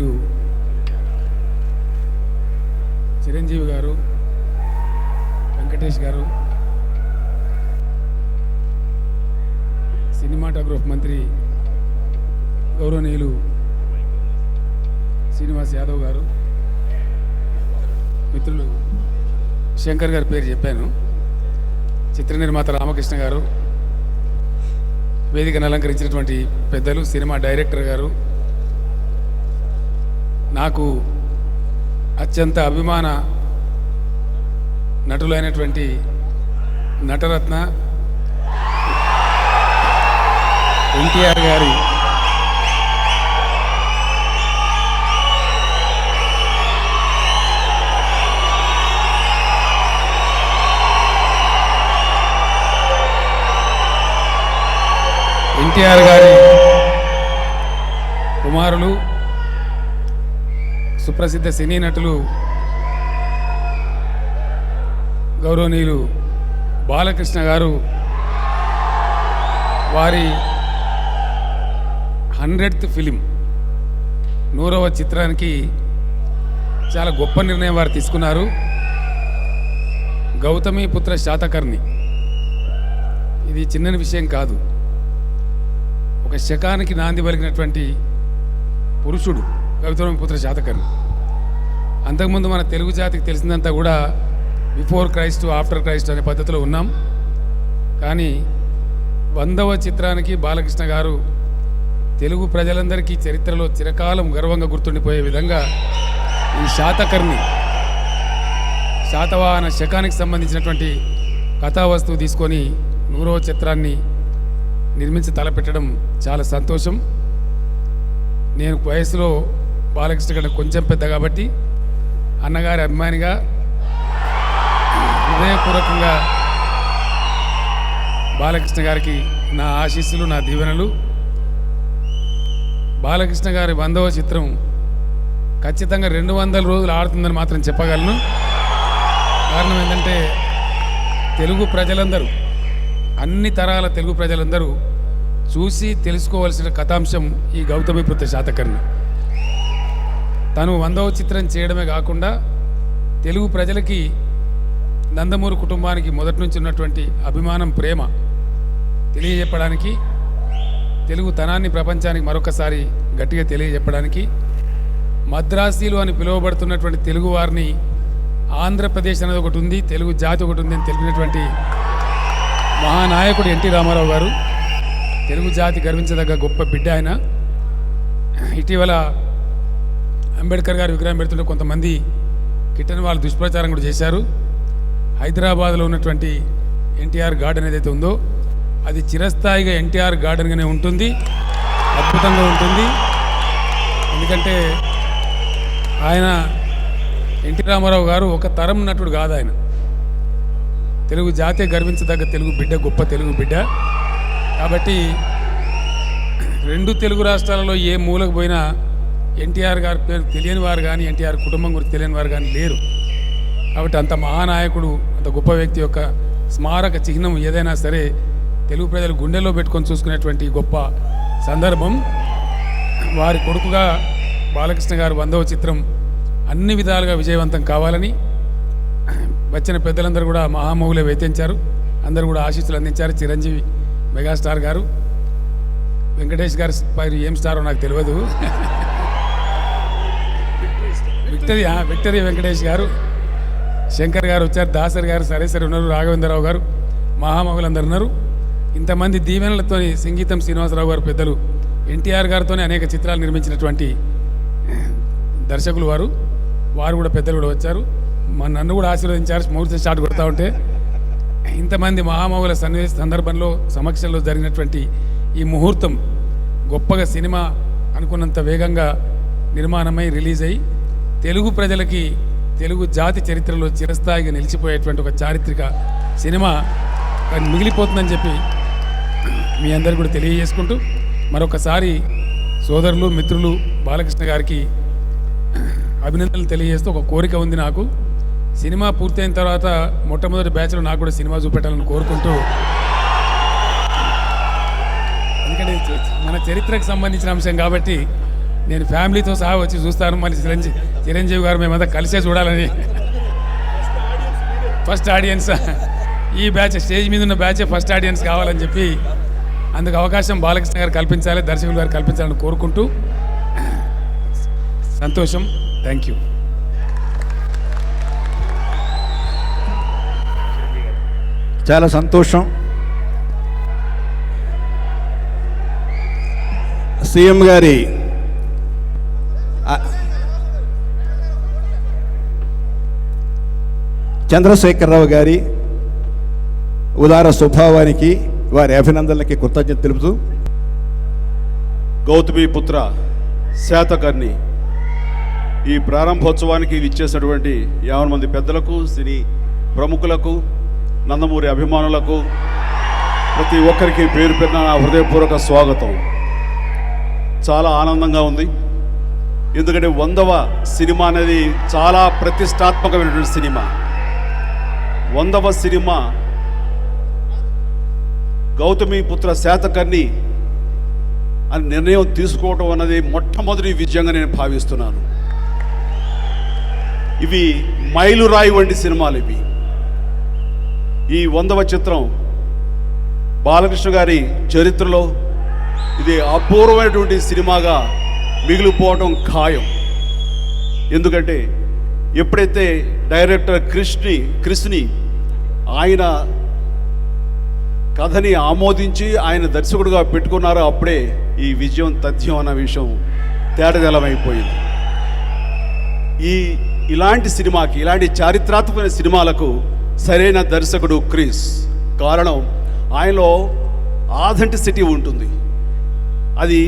గౌరవనీయులు చిరంజీవి గారు, వెంకటేష్ గారు, సినిమాటోగ్రఫీ మంత్రి గౌరవనీయులు శ్రీనివాస్ యాదవ్ గారు, మిత్రులు శంకర్ గారి పేరు చెప్పాను, చిత్ర నిర్మాత రామకృష్ణ గారు, వేదికను అలంకరించినటువంటి పెద్దలు, సినిమా డైరెక్టర్ గారు, నాకు అత్యంత అభిమాన నటులైనటువంటి నటరత్న ఎన్టీఆర్ గారి కుమారులు, సుప్రసిద్ధ సినీ నటులు గౌరవనీయులు బాలకృష్ణ గారు వారి 100th ఫిలిం 100వ చిత్రానికి చాలా గొప్ప నిర్ణయం వారు తీసుకున్నారు. గౌతమిపుత్ర శాతకర్ణి ఇది చిన్న విషయం కాదు. ఒక శకానికి నాంది పలికినటువంటి పురుషుడు గౌతమిపుత్ర శాతకర్ణి. అంతకుముందు మన తెలుగు జాతికి తెలిసిందంతా కూడా బిఫోర్ క్రైస్ట్ ఆఫ్టర్ క్రైస్ట్ అనే పద్ధతిలో ఉన్నాం. కానీ 100వ చిత్రానికి బాలకృష్ణ గారు తెలుగు ప్రజలందరికీ చరిత్రలో చిరకాలం గర్వంగా గుర్తుండిపోయే విధంగా ఈ శాతవాహన శకానికి సంబంధించినటువంటి కథావస్తువు తీసుకొని 100వ చిత్రాన్ని నిర్మించి తలపెట్టడం చాలా సంతోషం. నేను వయసులో బాలకృష్ణ కంటే కొంచెం పెద్ద కాబట్టి అన్నగారి అభిమానిగా హృదయపూర్వకంగా బాలకృష్ణ గారికి నా ఆశీస్సులు, నా దీవెనలు. బాలకృష్ణ గారి 100వ చిత్రం ఖచ్చితంగా 200 రోజులు ఆడుతుందని మాత్రం చెప్పగలను. కారణం ఏంటంటే తెలుగు ప్రజలందరూ, అన్ని తరాల తెలుగు ప్రజలందరూ చూసి తెలుసుకోవాల్సిన కథాంశం ఈ గౌతమిపుత్ర శాతకర్ణి. తను 100వ చిత్రం చేయడమే కాకుండా తెలుగు ప్రజలకి, నందమూరి కుటుంబానికి మొదటి నుంచి ఉన్నటువంటి అభిమానం, ప్రేమ తెలియజెప్పడానికి, తెలుగు తనాన్ని ప్రపంచానికి మరొకసారి గట్టిగా తెలియజెప్పడానికి, మద్రాసీలు అని పిలువబడుతున్నటువంటి తెలుగు వారిని ఆంధ్రప్రదేశ్ అనేది ఒకటి ఉంది, తెలుగు జాతి ఒకటి ఉంది అని తెలిపినటువంటి మహానాయకుడు ఎన్టీ రామారావు గారు. తెలుగు జాతి గర్వించదగ్గ గొప్ప బిడ్డ ఆయన. ఇటీవల అంబేద్కర్ గారి విగ్రహం పెడుతుంటే కొంతమంది కిట్టని వాళ్ళు దుష్ప్రచారం కూడా చేశారు. హైదరాబాద్లో ఉన్నటువంటి ఎన్టీఆర్ గార్డెన్ ఏదైతే ఉందో అది చిరస్థాయిగా ఎన్టీఆర్ గార్డెన్గానే ఉంటుంది, అద్భుతంగా ఉంటుంది. ఎందుకంటే ఆయన ఎన్టీ రామారావు గారు ఒక తరం నటుడు కాదు, ఆయన తెలుగు జాతే గర్వించదగ్గ తెలుగు బిడ్డ, గొప్ప తెలుగు బిడ్డ. కాబట్టి 2 తెలుగు రాష్ట్రాలలో ఏ మూలకు పోయినా ఎన్టీఆర్ గారి పేరు తెలియని వారు కానీ, ఎన్టీఆర్ కుటుంబం గురించి తెలియని వారు కానీ లేరు. కాబట్టి అంత మహానాయకుడు, అంత గొప్ప వ్యక్తి యొక్క స్మారక చిహ్నం ఏదైనా సరే తెలుగు ప్రజలు గుండెల్లో పెట్టుకొని చూసుకునేటువంటి గొప్ప సందర్భం. వారి కొడుకుగా బాలకృష్ణ గారు 100వ చిత్రం అన్ని విధాలుగా విజయవంతం కావాలని వచ్చిన పెద్దలందరూ కూడా మహామౌలే వేతించారు. అందరూ కూడా ఆశీస్సులు అందించారు. చిరంజీవి మెగాస్టార్ గారు, వెంకటేష్ గారు పైరు ఏం స్టారో నాకు తెలియదు, విక్టరీ వెంకటేష్ గారు, శంకర్ గారు వచ్చారు, దాసరి గారు, సరేసరి ఉన్నారు, రాఘవేంద్రరావు గారు, మహామౌలందరూ ఉన్నారు. ఇంతమంది దీవెనలతో సంగీతం శ్రీనివాసరావు గారు పెద్దలు, ఎన్టీఆర్ గారితోనే అనేక చిత్రాలు నిర్మించినటువంటి దర్శకులు వారు కూడా పెద్దలు కూడా వచ్చారు. నన్ను కూడా ఆశీర్వదించారు. ముహూర్తం స్టార్ట్ కొడతా ఉంటే ఇంతమంది మహామౌల సందర్భంలో సమక్షంలో జరిగినటువంటి ఈ ముహూర్తం గొప్పగా సినిమా అనుకున్నంత వేగంగా నిర్మాణమై రిలీజ్ అయ్యి తెలుగు ప్రజలకి, తెలుగు జాతి చరిత్రలో చిరస్థాయిగా నిలిచిపోయేటువంటి ఒక చారిత్రక సినిమా మిగిలిపోతుందని చెప్పి మీ అందరికీ కూడా తెలియజేసుకుంటూ మరొకసారి సోదరులు, మిత్రులు బాలకృష్ణ గారికి అభినందనలు తెలియజేస్తూ ఒక కోరిక ఉంది నాకు. సినిమా పూర్తయిన తర్వాత మొట్టమొదటి బ్యాచ్లో నాకు కూడా సినిమా చూపెట్టాలని కోరుకుంటూ, ఎందుకంటే మన చరిత్రకు సంబంధించిన అంశం కాబట్టి నేను ఫ్యామిలీతో సహా వచ్చి చూస్తాను. మళ్ళీ చిరంజీవి గారు మేమంతా కలిసే చూడాలని. ఫస్ట్ ఆడియన్స్ ఈ బ్యాచ్, స్టేజ్ మీద ఉన్న బ్యాచే ఫస్ట్ ఆడియన్స్ కావాలని చెప్పి అందుకు అవకాశం బాలకృష్ణ గారు కల్పించాలి, దర్శకులు గారు కల్పించాలని కోరుకుంటూ సంతోషం. Thank you. చాలా సంతోషం. సీఎం గారి చంద్రశేఖరరావు గారి ఉదార స్వభావానికి వారి అభినందనలకి కృతజ్ఞత తెలుపుతూ, గౌతమీపుత్ర శాతకర్ణి ఈ ప్రారంభోత్సవానికి ఇచ్చేసినటువంటి 50 మంది పెద్దలకు, సినీ ప్రముఖులకు, నందమూరి అభిమానులకు, ప్రతి ఒక్కరికి పేరు పేరున నా హృదయపూర్వక స్వాగతం. చాలా ఆనందంగా ఉంది. ఎందుకంటే 100వ సినిమా అనేది చాలా ప్రతిష్టాత్మకమైనటువంటి సినిమా. 100వ సినిమా గౌతమీపుత్ర శాతకర్ణి అని నిర్ణయం తీసుకోవడం అన్నది మొట్టమొదటి విజయంగా నేను భావిస్తున్నాను. ఇవి మైలురాయి వంటి సినిమాలు. ఇవి ఈ 100వ చిత్రం బాలకృష్ణ గారి చరిత్రలో ఇది అపూర్వమైనటువంటి సినిమాగా మిగిలిపోవటం ఖాయం. ఎందుకంటే ఎప్పుడైతే డైరెక్టర్ క్రిష్ని ఆయన కథని ఆమోదించి ఆయన దర్శకుడిగా పెట్టుకున్నారో అప్పుడే ఈ విజయం తథ్యం అన్న విషయం తేటతెల్లమైపోయింది. ఇలాంటి సినిమాకి, ఇలాంటి చారిత్రాత్మకమైన సినిమాలకు సరైన దర్శకుడు క్రిస్. కారణం ఆయనలో ఆథెంటిసిటీ ఉంటుంది. అది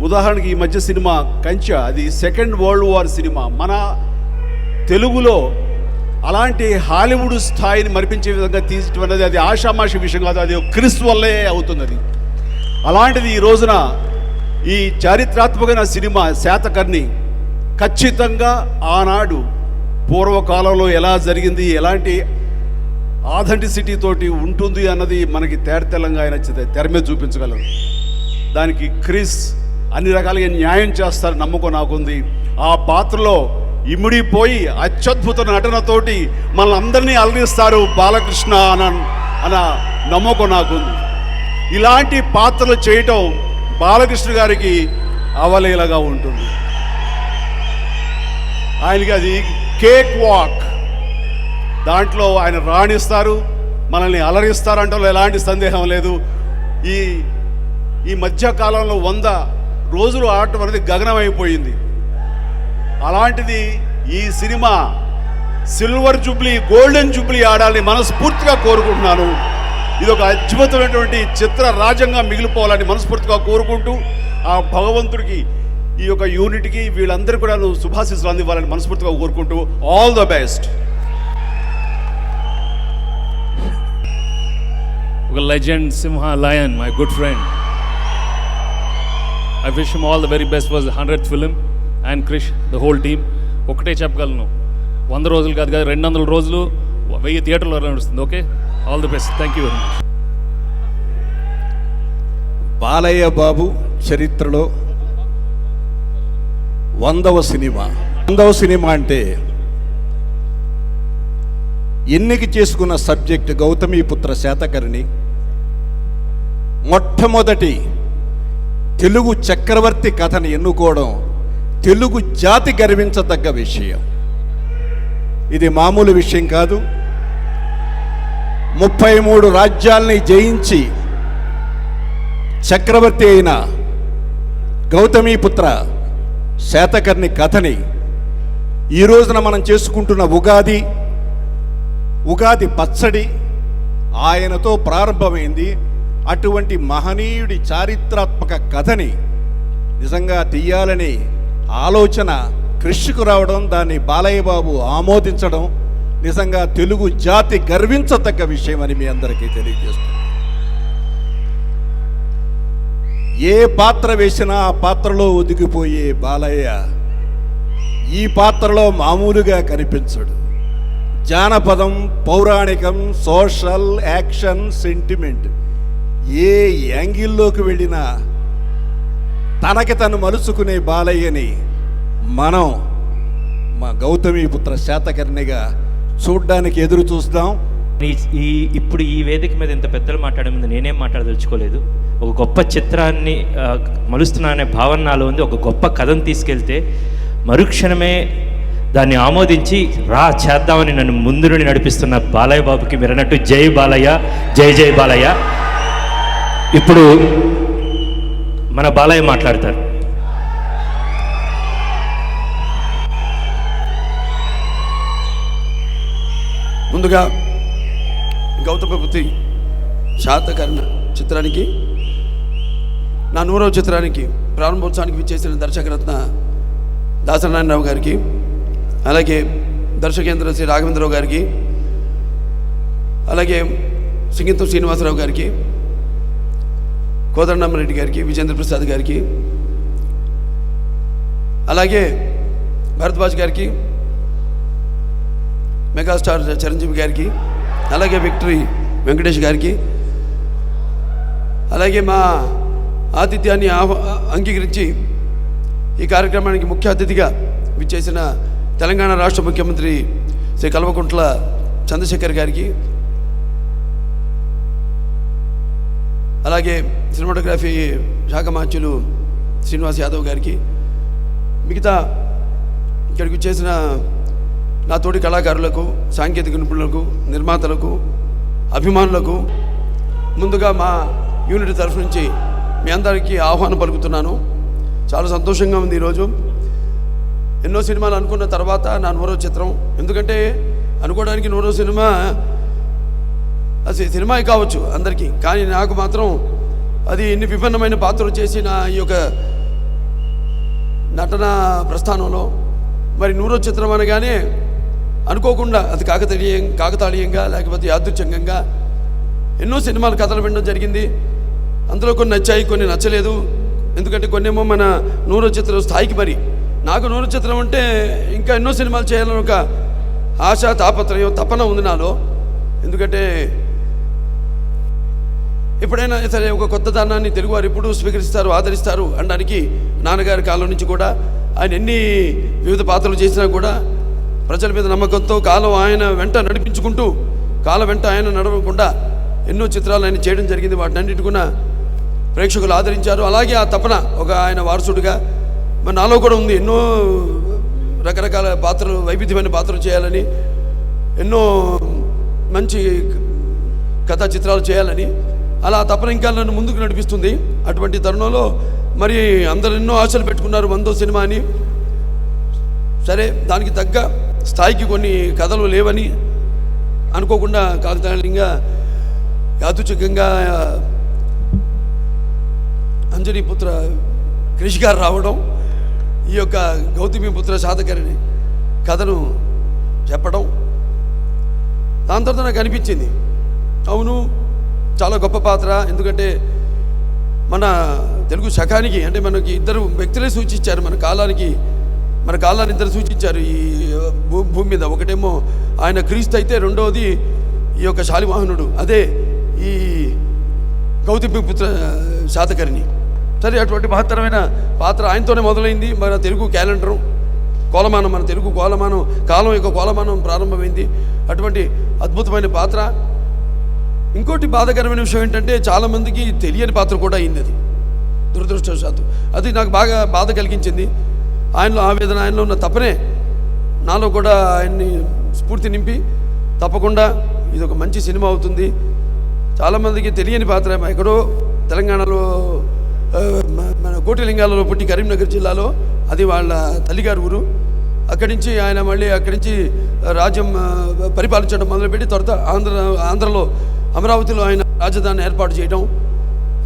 ఉదాహరణకి ఈ మధ్య సినిమా కంచె, అది సెకండ్ వరల్డ్ వార్ సినిమా. మన తెలుగులో అలాంటి హాలీవుడ్ స్థాయిని మరిపించే విధంగా తీయటం అనేది అది ఆషామాషి విషయం కాదు. అది క్రిస్ వల్లే అవుతుంది. అది అలాంటిది ఈ రోజున ఈ చారిత్రాత్మకమైన సినిమా శాతకర్ణి ఖచ్చితంగా ఆనాడు పూర్వకాలంలో ఎలా జరిగింది, ఎలాంటి ఆథెంటిసిటీ తోటి ఉంటుంది అన్నది మనకి తేటతెల్లంగా ఆయన తెర మీద చూపించగలరు. దానికి క్రిస్ అన్ని రకాలుగా న్యాయం చేస్తారు నమ్మకం నాకుంది. ఆ పాత్రలో ఇమిడిపోయి అత్యద్భుత నటనతోటి మనల్ని అందరినీ అలరిస్తారు బాలకృష్ణ అన్న నమ్మకం నాకుంది. ఇలాంటి పాత్రలు చేయటం బాలకృష్ణ గారికి అవలీలగా ఉంటుంది. ఆయనకి అది కేక్ వాక్. దాంట్లో ఆయన రాణిస్తారు, మనల్ని అలరిస్తారంటలో ఎలాంటి సందేహం లేదు. ఈ మధ్యకాలంలో 100 రోజులు ఆడటం అనేది గగనమైపోయింది. అలాంటిది ఈ cinema silver Jubilee, golden Jubilee ఆడాలని మనస్ఫూర్తిగా కోరుకుంటున్నాను. ఇది ఒక అద్భుతమైనటువంటి చిత్ర రాజ్యంగా మిగిలిపోవాలని మనస్ఫూర్తిగా కోరుకుంటూ, ఆ భగవంతుడికి, ఈ యొక్క యూనిట్కి, వీళ్ళందరూ కూడా శుభాశీస్సులు అందివ్వాలని మనస్ఫూర్తిగా కోరుకుంటూ ఆల్ ద బెస్ట్. ఒక legend Simha lion, my good friend. I wish him all the very best for his 100th film and Krish, the whole team. ఒకటే చెప్పగలను, 100 రోజులు కాదు 200 రోజులు 1000 థియేటర్లో నడుస్తుంది. Okay, all the best. Thank you very much. Balayya Babu చరిత్రలో 100వ సినిమా. 100వ సినిమా అంటే ఎన్నిక చేసుకున్న సబ్జెక్ట్ గౌతమీపుత్ర శాతకర్ణి. మొట్టమొదటి తెలుగు చక్రవర్తి కథను ఎన్నుకోవడం తెలుగు జాతి గర్వించదగ్గ విషయం. ఇది మామూలు విషయం కాదు. 33 రాజ్యాల్ని జయించి చక్రవర్తి అయిన గౌతమీపుత్ర శాతకర్ణి కథని ఈ రోజున మనం చేసుకుంటున్న ఉగాది పచ్చడి ఆయనతో ప్రారంభమైంది. అటువంటి మహనీయుడి చారిత్రాత్మక కథని నిజంగా తీయాలని ఆలోచన కృషికు రావడం, దాన్ని బాలయ్య బాబు ఆమోదించడం నిజంగా తెలుగు జాతి గర్వించదగ్గ విషయం అని మీ అందరికీ తెలియజేస్తుంది. ఏ పాత్ర వేసినా ఆ పాత్రలో ఒదిగిపోయే బాలయ్య ఈ పాత్రలో మామూలుగా కనిపించడు. జానపదం, పౌరాణికం, సోషల్, యాక్షన్, సెంటిమెంట్ ఏ యాంగిల్లోకి వెళ్ళినా తనకి తను మలుచుకునే బాలయ్యని మనం మా గౌతమిపుత్ర శాతకర్ణిగా చూడ్డానికి ఎదురు చూస్తాం. ఇప్పుడు ఈ వేదిక మీద ఇంత పెద్దలు మాట్లాడే ముందు నేనేం మాట్లాడదలుచుకోలేదు. ఒక గొప్ప చిత్రాన్ని మలుస్తున్నా అనే భావన నాలో ఉంది. ఒక గొప్ప కథను తీసుకెళ్తే మరుక్షణమే దాన్ని ఆమోదించి చేద్దామని నన్ను ముందు నుండి నడిపిస్తున్న బాలయ్య బాబుకి మీరు అన్నట్టు జై బాలయ్య, జై జై బాలయ్య. ఇప్పుడు మన బాలయ్య మాట్లాడతారు. ముందుగా గౌతమిపుత్ర శాతకర్ణ చిత్రానికి, నా 100వ చిత్రానికి ప్రారంభోత్సవానికి విచ్చేసిన దర్శకరత్న దాసనారాయణరావు గారికి, అలాగే దర్శకేంద్ర శ్రీ రాఘవేంద్రరావు గారికి, అలాగే సింగీతం శ్రీనివాసరావు గారికి, కోదండరామరెడ్డి గారికి, విజేంద్ర ప్రసాద్ గారికి, అలాగే భరద్వాజ్ గారికి, మెగాస్టార్ చిరంజీవి గారికి, అలాగే విక్టరీ వెంకటేష్ గారికి, అలాగే మా ఆతిథ్యాన్ని అంగీకరించి ఈ కార్యక్రమానికి ముఖ్య అతిథిగా విచ్చేసిన తెలంగాణ రాష్ట్ర ముఖ్యమంత్రి శ్రీ కల్వకుంట్ల చంద్రశేఖర్ గారికి, అలాగే సినిమాటోగ్రఫీ శాఖ మార్చులు శ్రీనివాస్ యాదవ్ గారికి, మిగతా ఇక్కడికి వచ్చేసిన నా తోటి కళాకారులకు, సాంకేతిక నిపుణులకు, నిర్మాతలకు, అభిమానులకు ముందుగా మా యూనిట్ తరఫు నుంచి మీ అందరికీ ఆహ్వానం పలుకుతున్నాను. చాలా సంతోషంగా ఉంది ఈరోజు. ఎన్నో సినిమాలు అనుకున్న తర్వాత నా 100వ చిత్రం. ఎందుకంటే అనుకోవడానికి 100వ సినిమా అది సినిమా కావచ్చు అందరికీ, కానీ నాకు మాత్రం అది ఇన్ని విభిన్నమైన పాత్రలు చేసి నా ఈ యొక్క నటన ప్రస్థానంలో మరి 100వ చిత్రం అనగానే అనుకోకుండా అది కాకతాళీయంగా లేకపోతే యాదృచ్ఛికంగా ఎన్నో సినిమాలు కథలు వినడం జరిగింది. అందులో కొన్ని నచ్చాయి, కొన్ని నచ్చలేదు. ఎందుకంటే కొన్నేమో మన 100వ చిత్రం స్థాయికి, మరి నాకు 100వ చిత్రం అంటే ఇంకా ఎన్నో సినిమాలు చేయాలని ఒక ఆశ, తాపత్రయం, తపన ఉంది నాలో. ఎందుకంటే ఎప్పుడైనా సరే ఒక కొత్త దానాన్ని తెలుగువారు ఎప్పుడు స్వీకరిస్తారు, ఆదరిస్తారు అనడానికి నాన్నగారి కాలం నుంచి కూడా ఆయన ఎన్ని వివిధ పాత్రలు చేసినా కూడా ప్రజల మీద నమ్మకంతో కాలం ఆయన వెంట నడిపించుకుంటూ, కాలం వెంట ఆయన నడవకుండా ఎన్నో చిత్రాలు ఆయన చేయడం జరిగింది. వాటినన్నిటి కూడా ప్రేక్షకులు ఆదరించారు. అలాగే ఆ తపన ఒక ఆయన వారసుడిగా మరి నాలో కూడా ఉంది. ఎన్నో రకరకాల పాత్రలు, వైవిధ్యమైన పాత్రలు చేయాలని, ఎన్నో మంచి కథా చిత్రాలు చేయాలని, అలా తపన ఇంకా నన్ను ముందుకు నడిపిస్తుంది. అటువంటి తరుణంలో మరి అందరూ ఎన్నో ఆశలు పెట్టుకున్నారు 100వ సినిమా అని. సరే, దానికి తగ్గ స్థాయికి కొన్ని కథలు లేవని అనుకోకుండా కాకతాళీయంగా యాదృచ్ఛికంగా అంజనీపుత్ర క్రిష్ గారు రావడం, ఈ యొక్క గౌతమిపుత్ర శాతకర్ణి కథను చెప్పడం, దాని తర్వాత నాకు అనిపించింది అవును చాలా గొప్ప పాత్ర. ఎందుకంటే మన తెలుగు శకానికి అంటే మనకి ఇద్దరు వ్యక్తులే సూచించారు, మన కాలాన్ని ఇద్దరు సూచించారు ఈ భూమి మీద. ఒకటేమో ఆయన క్రీస్తు అయితే, రెండవది ఈ యొక్క శాలివాహనుడు, అదే ఈ గౌతమిపుత్ర శాతకర్ణి. సరే, అటువంటి మహత్తరమైన పాత్ర ఆయనతోనే మొదలైంది. మన తెలుగు క్యాలెండరు కోలమానం, మన తెలుగు కోలమానం, కాలం యొక్క కోలమానం ప్రారంభమైంది. అటువంటి అద్భుతమైన పాత్ర. ఇంకోటి బాధాకరమైన విషయం ఏంటంటే చాలామందికి తెలియని పాత్ర కూడా అయింది అది, దురదృష్టవశాత్తు. అది నాకు బాగా బాధ కలిగించింది. ఆయనలో ఆవేదన, ఆయనలో ఉన్న తపనే నాలో కూడా ఆయన్ని స్ఫూర్తి నింపి తప్పకుండా ఇది ఒక మంచి సినిమా అవుతుంది. చాలామందికి తెలియని పాత్ర. ఎక్కడో తెలంగాణలో మన కోటిలింగాలలో పుట్టి కరీంనగర్ జిల్లాలో, అది వాళ్ళ తల్లిగారి ఊరు. అక్కడి నుంచి ఆయన మళ్ళీ అక్కడి నుంచి రాజ్యం పరిపాలించడం మొదలుపెట్టి తర్వాత ఆంధ్రలో అమరావతిలో ఆయన రాజధానిని ఏర్పాటు చేయడం,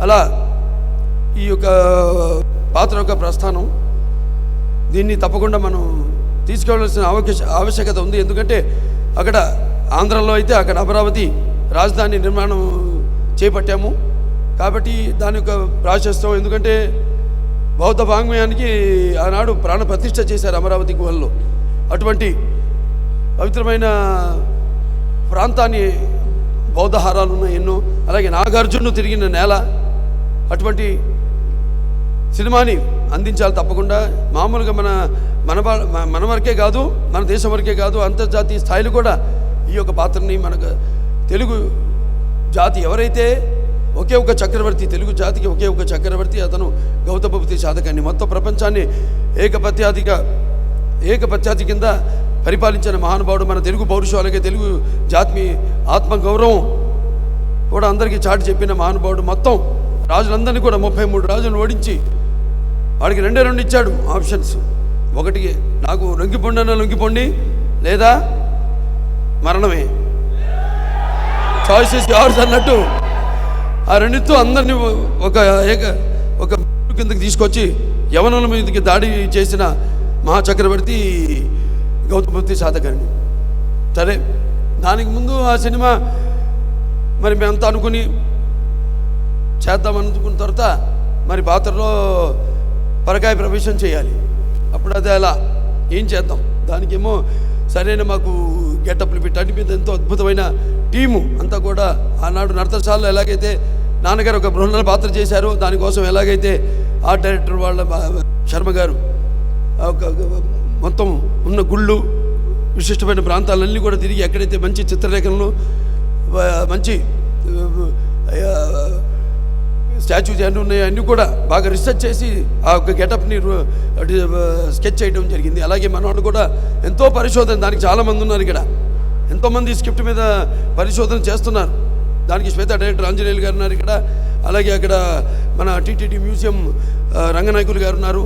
అలా ఈ యొక్క పాత్ర యొక్క ప్రస్థానం. దీన్ని తప్పకుండా మనం తీసుకెళ్లాల్సిన ఆవశ్యకత ఉంది. ఎందుకంటే అక్కడ ఆంధ్రలో అయితే అక్కడ అమరావతి రాజధాని నిర్మాణం చేపట్టాము కాబట్టి దాని యొక్క ప్రాశస్త్యం. ఎందుకంటే బౌద్ధ వాంగ్మయానికి ఆనాడు ప్రాణ ప్రతిష్ఠ చేశారు అమరావతి గుహల్లో. అటువంటి పవిత్రమైన ప్రాంతాన్ని బౌద్ధహారాలు ఉన్నాయి ఎన్నో. అలాగే నాగార్జునుడు తిరిగిన నేల. అటువంటి సినిమాని అందించాలి తప్పకుండా. మామూలుగా మన వరకే కాదు, మన దేశం వరకే కాదు, అంతర్జాతీయ స్థాయిలో కూడా ఈ యొక్క పాత్రని మనకు తెలుగు జాతి ఎవరైతే ఒకే ఒక చక్రవర్తి, తెలుగు జాతికి ఒకే ఒక చక్రవర్తి, అతను గౌతమపుత్రి శాతకర్ణి. మొత్తం ప్రపంచాన్ని ఏకపత్యాతి కింద పరిపాలించిన మహానుభావుడు. మన తెలుగు పౌరుషాలకే తెలుగు జాతి ఆత్మగౌరవం కూడా అందరికీ చాటి చెప్పిన మహానుభావుడు. మొత్తం రాజులందరినీ కూడా 33 రాజులను ఓడించి వాడికి 2 ఇచ్చాడు ఆప్షన్స్. ఒకటి, నాకు లొంగిపోండి లేదా మరణమే, చాయిసెస్ యార్స్ అన్నట్టు ఆ రెండితో అందరినీ ఒక కిందకి తీసుకొచ్చి యవనుల మీదకి దాడి చేసిన మహాచక్రవర్తి గౌతమపుత్రి శాతకర్ణి. సరే, దానికి ముందు ఆ సినిమా మరి మేమంతా అనుకుని చేద్దామనుకున్న తర్వాత మరి పాత్రలో పరకాయ ప్రవేశం చేయాలి. అప్పుడు అది అలా ఏం చేద్దాం, దానికేమో సరైన మాకు గెటప్లు పెట్టండి మీద ఎంతో అద్భుతమైన టీము అంతా కూడా. ఆనాడు నర్తనశాలలో ఎలాగైతే నాన్నగారు ఒక బృహన్న పాత్ర చేశారో, దానికోసం ఎలాగైతే ఆర్ట్ డైరెక్టర్ వాళ్ళ శర్మ గారు మొత్తం ఉన్న గుళ్ళు, విశిష్టమైన ప్రాంతాలన్నీ కూడా తిరిగి ఎక్కడైతే మంచి చిత్రలేఖనలు, మంచి స్టాచ్యూస్ అన్నీ ఉన్నాయో అన్నీ కూడా బాగా రీసెర్చ్ చేసి ఆ యొక్క గెటప్ని స్కెచ్ చేయడం జరిగింది. అలాగే మనవాళ్ళు కూడా ఎంతో పరిశోధన, దానికి చాలామంది ఉన్నారు ఇక్కడ, ఎంతోమంది స్క్రిప్ట్ మీద పరిశోధన చేస్తున్నారు. దానికి శ్వేత డైరెక్టర్ ఆంజనేయులు గారు ఉన్నారు ఇక్కడ. అలాగే అక్కడ మన టీటీడీ మ్యూజియం రంగనాయకులు గారు ఉన్నారు.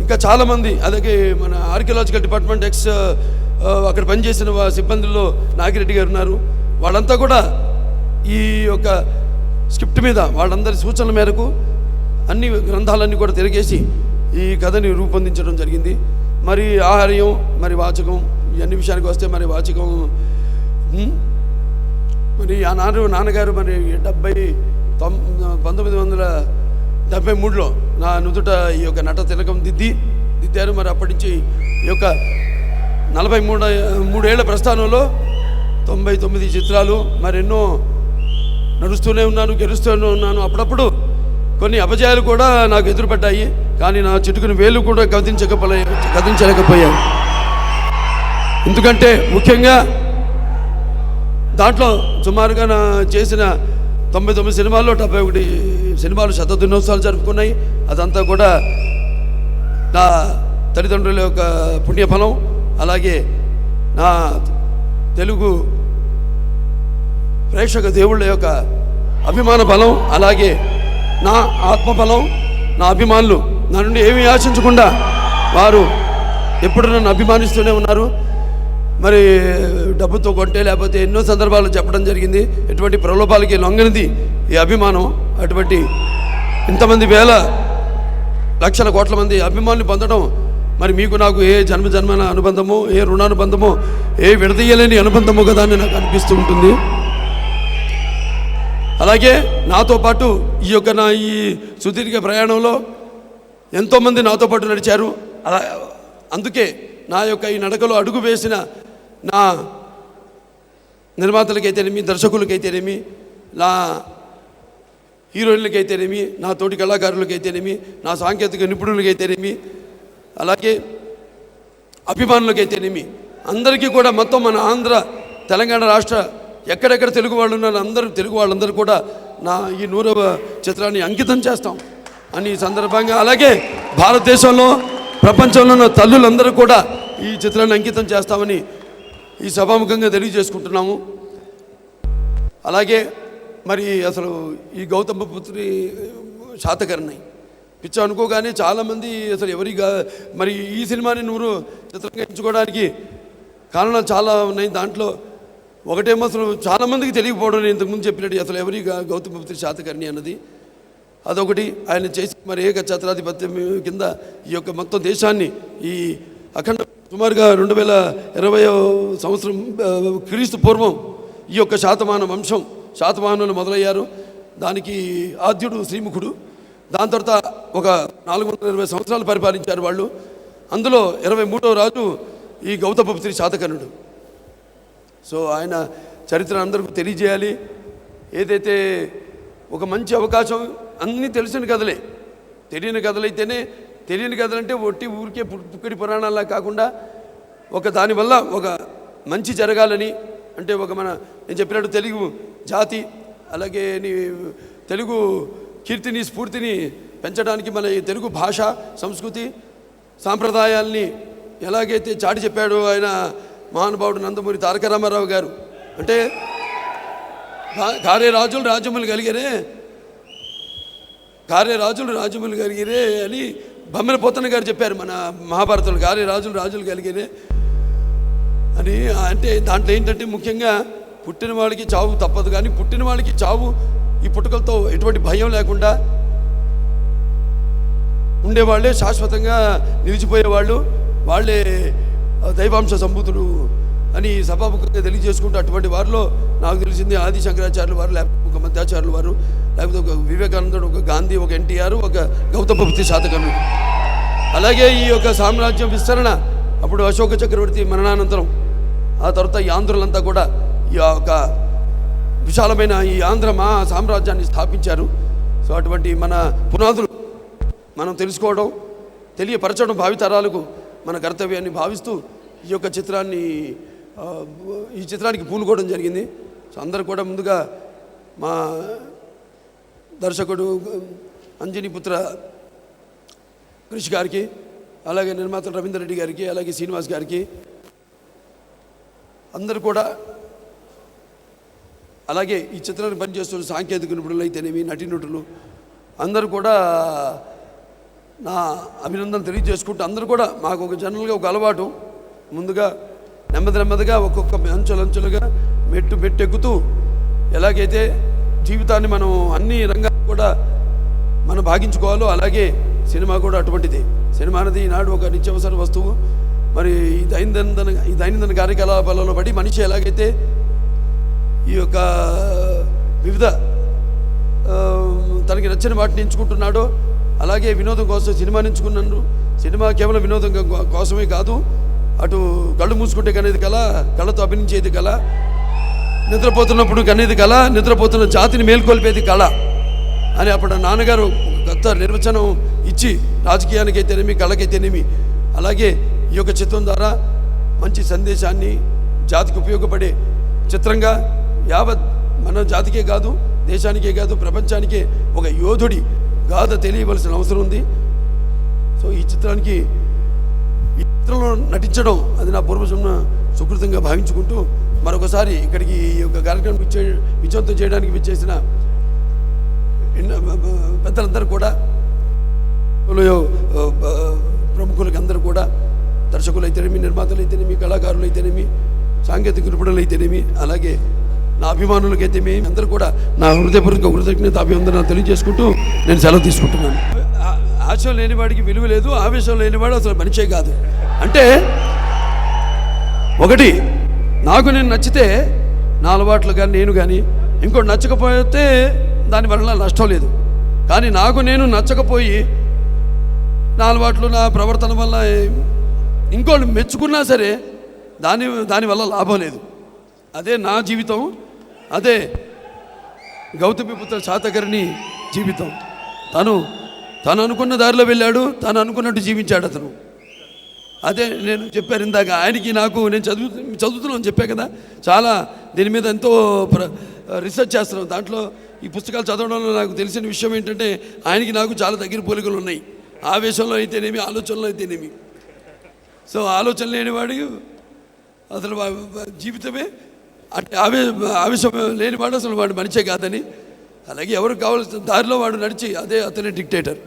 ఇంకా చాలామంది, అలాగే మన ఆర్కియలాజికల్ డిపార్ట్మెంట్ అక్కడ పనిచేసిన సిబ్బందుల్లో నాగిరెడ్డి గారు ఉన్నారు. వాళ్ళంతా కూడా ఈ యొక్క స్క్రిప్ట్ మీద వాళ్ళందరి సూచనల మేరకు అన్ని గ్రంథాలన్నీ కూడా తిరిగేసి ఈ కథని రూపొందించడం జరిగింది. మరి ఆహార్యం, మరి వాచకం, ఇవన్నీ విషయానికి వస్తే మరి వాచకం మరి ఆ నాన్నగారు మరి 1973లో నా నుదుట ఈ యొక్క నట తిలకం దిద్దారు. మరి అప్పటి నుంచి ఈ యొక్క 43 ఏళ్ల ప్రస్థానంలో 99 చిత్రాలు, మరి ఎన్నో నడుస్తూనే ఉన్నాను, గెలుస్తూనే ఉన్నాను. అప్పుడప్పుడు కొన్ని అపజయాలు కూడా నాకు ఎదురుపడ్డాయి, కానీ నా చిటుకుని వేలు కూడా కదించలేకపోయాను. ఎందుకంటే ముఖ్యంగా దాంట్లో సుమారుగా నా చేసిన 99 సినిమాల్లో 71 సినిమాలు శతదినోత్సవాలు జరుపుకున్నాయి. అదంతా కూడా నా తల్లిదండ్రుల యొక్క పుణ్యఫలం, అలాగే నా తెలుగు ప్రేక్షక దేవుళ్ళ యొక్క అభిమాన బలం, అలాగే నా ఆత్మబలం, నా అభిమానులు నా నుండి ఏమీ ఆశించకుండా వారు ఎప్పుడు నన్ను అభిమానిస్తూనే ఉన్నారు. మరి డబ్బుతో కొంటే లేకపోతే ఎన్నో సందర్భాలు చెప్పడం జరిగింది. ఎటువంటి ప్రలోభాలకి లొంగనిది ఈ అభిమానం. అటువంటి ఇంతమంది వేల లక్షల కోట్ల మంది అభిమానులు పొందడం మరి మీకు నాకు ఏ జన్మన అనుబంధమో, ఏ రుణానుబంధమో, ఏ విడదీయలేని అనుబంధమో కదా అని నాకు అనిపిస్తూ ఉంటుంది. అలాగే నాతో పాటు ఈ యొక్క నా ఈ సుదీర్ఘ ప్రయాణంలో ఎంతోమంది నాతో పాటు నడిచారు. అందుకే నా యొక్క ఈ నడకలో అడుగు వేసిన నా నిర్మాతలకైతేనేమి, దర్శకులకైతేనేమి, నా హీరోయిన్లకైతేనేమి, నా తోటి కళాకారులకైతేనేమి, నా సాంకేతిక నిపుణులకైతేనేమి, అలాగే అభిమానులకైతేనేమి, అందరికీ కూడా మొత్తం మన ఆంధ్ర తెలంగాణ రాష్ట్ర ఎక్కడెక్కడ తెలుగు వాళ్ళు ఉన్నారు తెలుగు వాళ్ళందరూ కూడా నా ఈ 100వ చిత్రాన్ని అంకితం చేస్తాం అని సందర్భంగా, అలాగే భారతదేశంలో ప్రపంచంలో ఉన్న తల్లులందరూ కూడా ఈ చిత్రాన్ని అంకితం చేస్తామని ఈ సభాముఖంగా తెలియజేసుకుంటున్నాము. అలాగే మరి అసలు ఈ గౌతమపుత్రి శాతకర్ణి పిచ్చ అనుకోగానే చాలామంది అసలు మరి ఈ సినిమాని 100 చిత్రంగా ఎంచుకోవడానికి కారణాలు చాలా ఉన్నాయి. దాంట్లో ఒకటేమో అసలు చాలామందికి తెలియకపోవడం, నేను ఇంతకుముందు చెప్పినట్టు అసలు గౌతమపుత్రి శాతకర్ణి అన్నది అదొకటి. ఆయన చేసి మరి ఛత్రాధిపత్యం కింద ఈ యొక్క మొత్తం దేశాన్ని ఈ అఖండ సుమారుగా 2020వ సంవత్సరం క్రీస్తు పూర్వం ఈ యొక్క శాతవాహనులు మొదలయ్యారు. దానికి ఆద్యుడు శ్రీముఖుడు. దాని తర్వాత ఒక 420 సంవత్సరాలు పరిపాలించారు వాళ్ళు. అందులో 23వ రాజు ఈ గౌతమపుత్రి శాతకర్ణుడు. సో ఆయన చరిత్ర అందరికీ తెలియజేయాలి. ఏదైతే ఒక మంచి అవకాశం, అన్నీ తెలిసిన కథలే, తెలియని కథలంటే ఒట్టి ఊరికే పుక్కడి పురాణాలా కాకుండా దానివల్ల ఒక మంచి జరగాలని, అంటే నేను చెప్పినట్టు తెలుగు జాతి అలాగే తెలుగు కీర్తిని స్ఫూర్తిని పెంచడానికి మన ఈ తెలుగు భాష సంస్కృతి సాంప్రదాయాల్ని ఎలాగైతే చాటి చెప్పాడో ఆయన మహానుభావుడు నందమూరి తారక రామారావు గారు. అంటే కారే రాజులు రాజ్యములు కలిగిరే అని బొమ్మల పోతన్న గారు చెప్పారు మన మహాభారతంలో. కారే రాజులు కలిగిరే అని. అంటే దాంట్లో ఏంటంటే ముఖ్యంగా పుట్టిన వాళ్ళకి చావు తప్పదు, కానీ పుట్టిన వాళ్ళకి చావు ఈ పుట్టుకలతో ఎటువంటి భయం లేకుండా ఉండేవాళ్ళే శాశ్వతంగా నిలిచిపోయేవాళ్ళు, వాళ్ళే దైవాంశ సంభూతుడు అని సభాముఖంగా తెలియజేసుకుంటూ అటువంటి వారిలో నాకు తెలిసింది ఆది శంకరాచార్యులు వారు, లేకపోతే ఒక మధ్యాచార్యులు వారు, లేకపోతే ఒక వివేకానందుడు, ఒక గాంధీ, ఒక ఎన్టీఆర్, ఒక గౌతమ బుద్ధ శాతకర్ణుడు. అలాగే ఈ యొక్క సామ్రాజ్యం విస్తరణ అప్పుడు అశోక చక్రవర్తి మరణానంతరం ఆ తర్వాత ఈ ఆంధ్రులంతా కూడా ఈ యొక్క విశాలమైన ఈ ఆంధ్ర మహా సామ్రాజ్యాన్ని స్థాపించారు. సో అటువంటి మన పునాదులు మనం తెలుసుకోవడం, తెలియపరచడం భావితరాలకు మన కర్తవ్యాన్ని భావిస్తూ ఈ యొక్క చిత్రానికి పూనుకోవడం జరిగింది. సో అందరూ కూడా ముందుగా మా దర్శకుడు అంజనీపుత్ర క్రిష్ గారికి, అలాగే నిర్మాత రవీందర్ రెడ్డి గారికి, అలాగే శ్రీనివాస్ గారికి, అందరూ కూడా, అలాగే ఈ చిత్రాన్ని పనిచేస్తున్న సాంకేతిక నిపుణులు అయితేనేమి, నటీనటులు అందరూ కూడా నా అభినందన తెలియజేసుకుంటూ, అందరూ కూడా మాకు ఒక జనరల్గా ఒక అలవాటు, ముందుగా నెమ్మదిగా ఒక్కొక్క అంచెలుగా మెట్టు ఎక్కుతూ ఎలాగైతే జీవితాన్ని మనం అన్ని రంగాలు కూడా మనం భాగించుకోవాలో అలాగే సినిమా కూడా అటువంటిది. సినిమా అనేది ఈనాడు ఒక నిత్యావసర వస్తువు. మరి ఈ దైనందిన కార్యకలాపాలలో పడి మనిషి ఎలాగైతే ఈ యొక్క వివిధ తనకి నచ్చిన వాటిని ఎంచుకుంటున్నాడో అలాగే వినోదం కోసం సినిమాని ఎంచుకున్నాను. సినిమా కేవలం వినోదం కోసమే కాదు, అటు కళ్ళు మూసుకుంటే కనేది కళ, కళ్ళతో అభినయించేది కళ, నిద్రపోతున్నప్పుడు కనేది కళ, నిద్రపోతున్న జాతిని మేల్కొల్పేది కళ అని అప్పుడు నాన్నగారు కొత్త నిర్వచనం ఇచ్చి రాజకీయానికైతేనేమి కళకైతేనేమి అలాగే ఈ యొక్క చిత్రం ద్వారా మంచి సందేశాన్ని జాతికి ఉపయోగపడే చిత్రంగా యావత్ మన జాతికే కాదు, దేశానికే కాదు, ప్రపంచానికే ఒక యోధుడి గాథ తెలియవలసిన అవసరం ఉంది. సో ఈ చిత్రంలో నటించడం అది నా పూర్వజన్మ సుకృతంగా భావించుకుంటూ మరొకసారి ఇక్కడికి ఈ యొక్క కార్యక్రమం విజయవంతం చేయడానికి విచ్చేసిన పెద్దలందరూ కూడా, ప్రముఖులకి అందరూ కూడా, దర్శకులు అయితేనేమి, నిర్మాతలు అయితేనేమి, కళాకారులు అయితేనేమి, సాంకేతిక నిపుణులు అయితేనేమి, అలాగే నా అభిమానులకైతేనేమి అందరూ కూడా నా హృదయపూర్వక కృతజ్ఞత అభివందనాలు తెలియజేసుకుంటూ నేను సెలవు తీసుకుంటున్నాను. ఆశయం లేనివాడికి విలువ లేదు, ఆవేశం లేనివాడు అసలు మనిషే కాదు. అంటే ఒకటి నాకు నేను నచ్చితే నా అలవాట్లు కానీ నేను కానీ ఇంకోటి నచ్చకపోతే దానివల్ల నష్టం లేదు. కానీ నాకు నేను నచ్చకపోయి నా అలవాట్లు నా ప్రవర్తన వల్ల ఇంకోటి మెచ్చుకున్నా సరే దానివల్ల లాభం లేదు. అదే నా జీవితం, అదే గౌతమిపుత్ర శాతకర్ణి జీవితం. తను అనుకున్న దారిలో వెళ్ళాడు, తను అనుకున్నట్టు జీవించాడు అతను. అదే నేను చెప్పాను ఇందాక, ఆయనకి నాకు నేను చదువుతున్నాను చెప్పా కదా, చాలా దీని మీద ఎంతో రీసెర్చ్ చేస్తున్నాం. దాంట్లో ఈ పుస్తకాలు చదవడంలో నాకు తెలిసిన విషయం ఏంటంటే ఆయనకి నాకు చాలా దగ్గర పోలికలు ఉన్నాయి. ఆవేశంలో అయితేనేమి, ఆలోచనలో అయితేనేమి. సో ఆలోచన లేనివాడు అసలు జీవితమే అంటే ఆవేశం లేనివాడు అసలు వాడు మనిషే కాదని, అలాగే ఎవరికి కావాల్సిన దారిలో వాడు నడిచి అదే అతనే డిక్టేటర్.